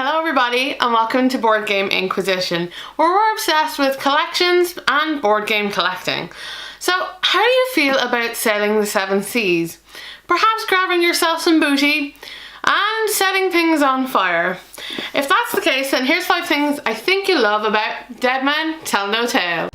Hello everybody and welcome to Board Game Inquisition, where we're obsessed with collections and board game collecting. So how do you feel about sailing the seven seas? Perhaps grabbing yourself some booty and setting things on fire? If that's the case, then here's 5 things I think you'll love about Dead Men Tell No Tales.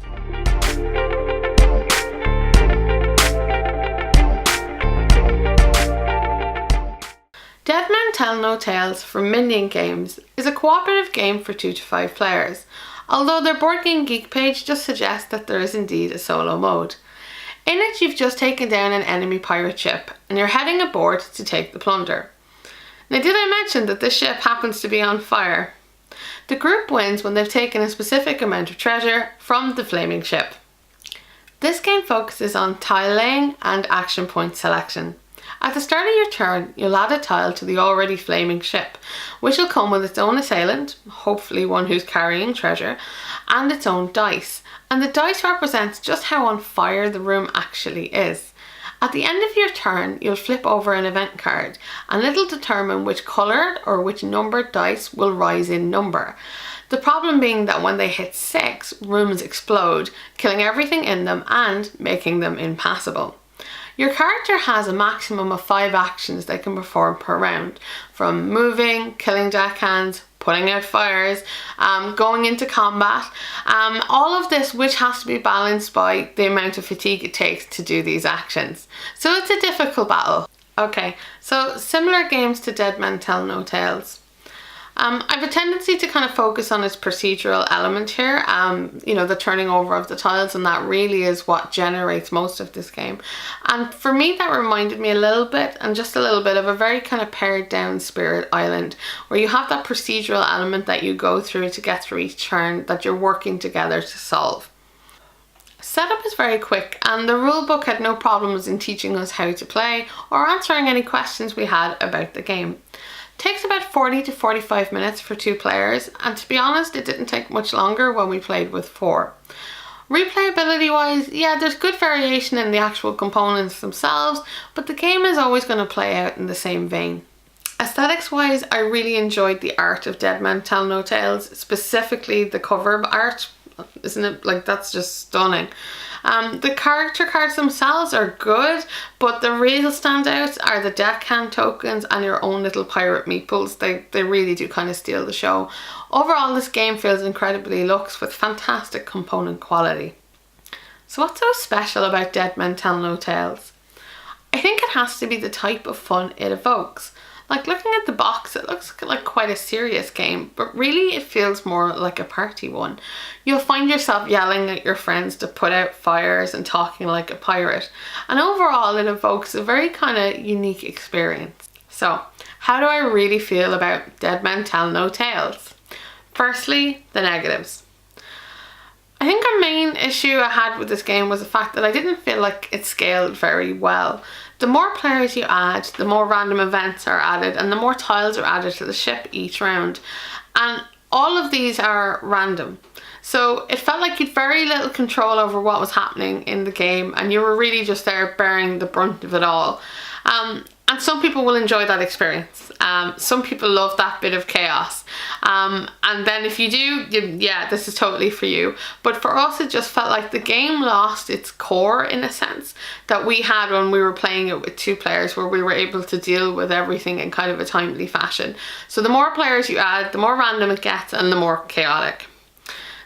Dead Men Tell No Tales from Minion Games is a cooperative game for 2 to 5 players, although their Board Game Geek page just suggests that there is indeed a solo mode. In it, you've just taken down an enemy pirate ship and you're heading aboard to take the plunder. Now, did I mention that this ship happens to be on fire? The group wins when they've taken a specific amount of treasure from the flaming ship. This game focuses on tile laying and action point selection. At the start of your turn, you'll add a tile to the already flaming ship, which will come with its own assailant, hopefully one who's carrying treasure, and its own dice. And the dice represents just how on fire the room actually is. At the end of your turn, you'll flip over an event card, and it'll determine which coloured or which numbered dice will rise in number. The problem being that when they hit 6, rooms explode, killing everything in them and making them impassable. Your character has a maximum of 5 actions they can perform per round, from moving, killing deckhands, putting out fires, going into combat, all of this which has to be balanced by the amount of fatigue it takes to do these actions. So it's a difficult battle. Okay, so similar games to Dead Men Tell No Tales. I have a tendency to kind of focus on its procedural element here, the turning over of the tiles, and that really is what generates most of this game. And for me, that reminded me a little bit of a very kind of pared down Spirit Island, where you have that procedural element that you go through to get through each turn that you're working together to solve. Setup is very quick, and the rulebook had no problems in teaching us how to play or answering any questions we had about the game. Takes about 40 to 45 minutes for 2 players, and to be honest, it didn't take much longer when we played with 4. Replayability wise, yeah, there's good variation in the actual components themselves, but the game is always going to play out in the same vein. Aesthetics wise, I really enjoyed the art of Dead Men Tell No Tales, specifically the cover art. Isn't it, like, that's just stunning. The character cards themselves are good, but the real standouts are the deckhand tokens and your own little pirate meeples. They really do kind of steal the show. Overall, this game feels incredibly luxe with fantastic component quality. So what's so special about Dead Men Tell No Tales? I think it has to be the type of fun it evokes. Like, looking at the box, it looks like quite a serious game, but really it feels more like a party one. You'll find yourself yelling at your friends to put out fires and talking like a pirate. And overall, it evokes a very kind of unique experience. So, how do I really feel about Dead Men Tell No Tales? Firstly, the negatives. I think a main issue I had with this game was the fact that I didn't feel like it scaled very well. The more players you add, the more random events are added and the more tiles are added to the ship each round. And all of these are random. So it felt like you'd very little control over what was happening in the game, and you were really just there bearing the brunt of it all. And some people will enjoy that experience. Some people love that bit of chaos. And then if you do, yeah, this is totally for you. But for us, it just felt like the game lost its core, in a sense, that we had when we were playing it with 2 players, where we were able to deal with everything in kind of a timely fashion. So the more players you add, the more random it gets and the more chaotic.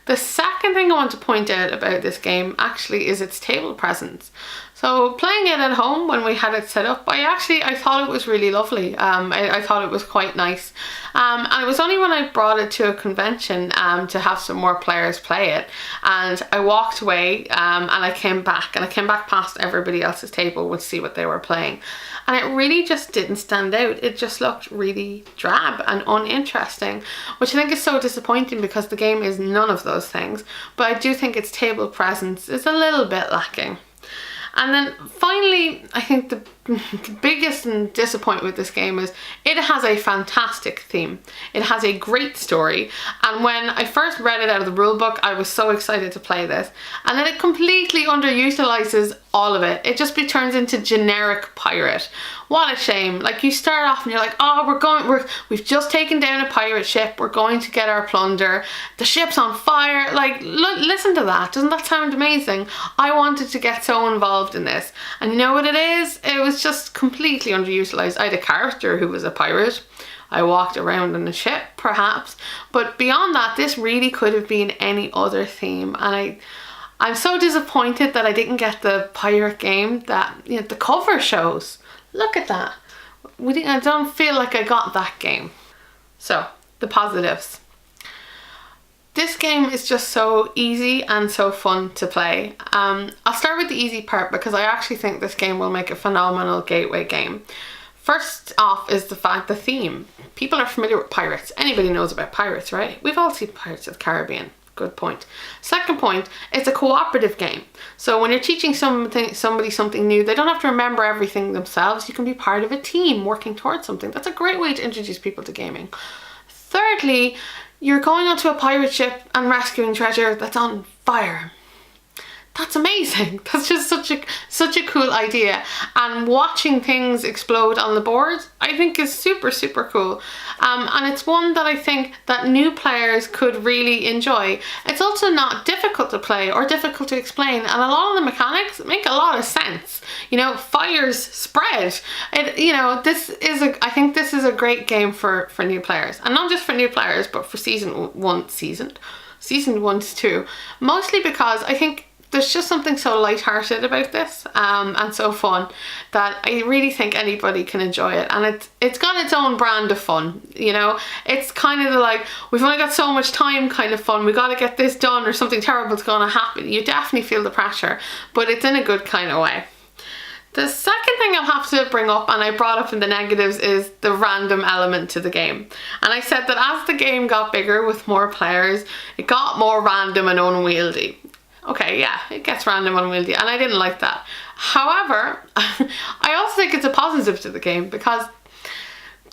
The second thing I want to point out about this game actually is its table presence. So playing it at home when we had it set up, I thought it was really lovely. I thought it was quite nice. And it was only when I brought it to a convention to have some more players play it, and I walked away and I came back past everybody else's table to see what they were playing. And it really just didn't stand out. It just looked really drab and uninteresting, which I think is so disappointing because the game is none of those things. But I do think its table presence is a little bit lacking. And then finally, I think the biggest disappointment with this game is it has a fantastic theme. It has a great story, and when I first read it out of the rulebook, I was so excited to play this, and then it completely underutilizes all of it. It just turns into generic pirate. What a shame. Like, you start off and you're like, oh, we've just taken down a pirate ship, we're going to get our plunder, the ship's on fire. Like, listen to that. Doesn't that sound amazing? I wanted to get so involved in this, and you know what it is? It was just completely underutilized. I had a character who was a pirate. I walked around on a ship, perhaps, but beyond that, this really could have been any other theme, and I'm so disappointed that I didn't get the pirate game that, you know, the cover shows. Look at that. I don't feel like I got that game. So, the positives. This game is just so easy and so fun to play. I'll start with the easy part because I actually think this game will make a phenomenal gateway game. First off is the theme. People are familiar with pirates. Anybody knows about pirates, right? We've all seen Pirates of the Caribbean. Good point. Second point, it's a cooperative game. So when you're teaching somebody something new, they don't have to remember everything themselves. You can be part of a team working towards something. That's a great way to introduce people to gaming. Thirdly, you're going onto a pirate ship and rescuing treasure that's on fire. That's amazing. That's just such a cool idea, and watching things explode on the board I think is super cool, and it's one that I think that new players could really enjoy. It's also not difficult to play or difficult to explain, and a lot of the mechanics make a lot of sense. You know, fires spread. I think this is a great game for new players, and not just for new players, but for seasoned ones too. Mostly because I think there's just something so light-hearted about this, and so fun, that I really think anybody can enjoy it. And it's got its own brand of fun, you know? It's kind of the, like, we've only got so much time kind of fun, we gotta get this done or something terrible's gonna happen. You definitely feel the pressure, but it's in a good kind of way. The second thing I'll have to bring up, and I brought up in the negatives, is the random element to the game. And I said that as the game got bigger with more players, it got more random and unwieldy. Okay, yeah, it gets random and unwieldy, and I didn't like that. However, I also think it's a positive to the game, because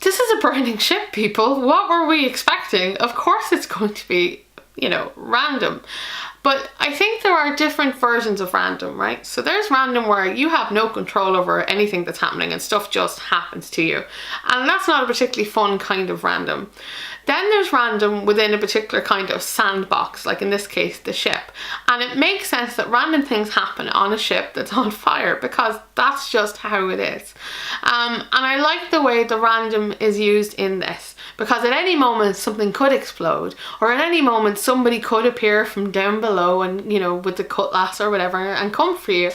this is a burning ship, people. What were we expecting? Of course it's going to be, you know, random. But I think there are different versions of random, right? So there's random where you have no control over anything that's happening and stuff just happens to you. And that's not a particularly fun kind of random. Then there's random within a particular kind of sandbox, like in this case, the ship. And it makes sense that random things happen on a ship that's on fire, because that's just how it is. And I like the way the random is used in this, because at any moment something could explode, or at any moment somebody could appear from down below and, you know, with the cutlass or whatever, and come for you.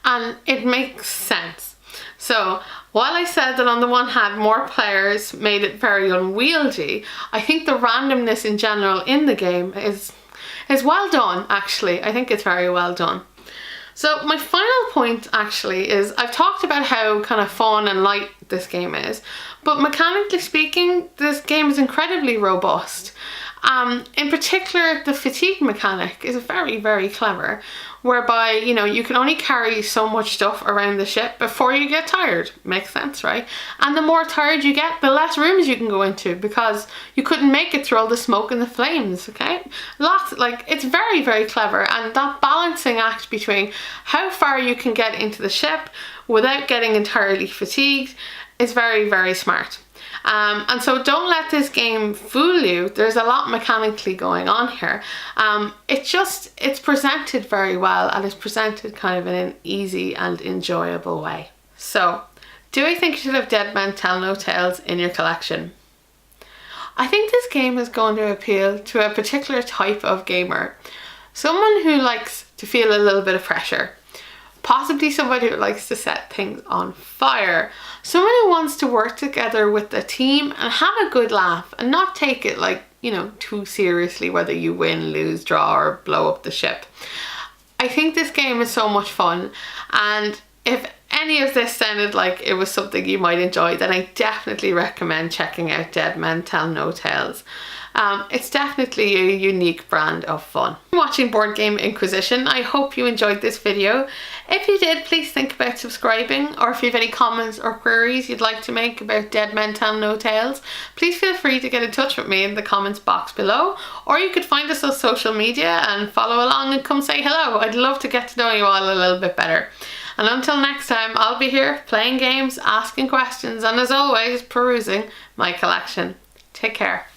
And it makes sense. So while I said that on the one hand more players made it very unwieldy, I think the randomness in general in the game is well done, actually. I think it's very well done. So my final point actually is, I've talked about how kind of fun and light this game is, but mechanically speaking, this game is incredibly robust. In particular, the fatigue mechanic is very clever, whereby, you know, you can only carry so much stuff around the ship before you get tired. Makes sense, right? And the more tired you get, the less rooms you can go into, because you couldn't make it through all the smoke and the flames, okay? It's very clever, and that balancing act between how far you can get into the ship without getting entirely fatigued is very smart. And so don't let this game fool you. There's a lot mechanically going on here. It's presented very well, and it's presented kind of in an easy and enjoyable way. So, do I think you should have Dead Men Tell No Tales in your collection? I think this game is going to appeal to a particular type of gamer. Someone who likes to feel a little bit of pressure. Possibly somebody who likes to set things on fire. Someone who wants to work together with the team and have a good laugh and not take it, like, you know, too seriously, whether you win, lose, draw, or blow up the ship. I think this game is so much fun, and if any of this sounded like it was something you might enjoy, then I definitely recommend checking out Dead Men Tell No Tales. It's definitely a unique brand of fun. Watching Board Game Inquisition, I hope you enjoyed this video. If you did, please think about subscribing, or if you have any comments or queries you'd like to make about Dead Men Tell No Tales, please feel free to get in touch with me in the comments box below, or you could find us on social media and follow along and come say hello. I'd love to get to know you all a little bit better. And until next time, I'll be here playing games, asking questions, and as always, perusing my collection. Take care.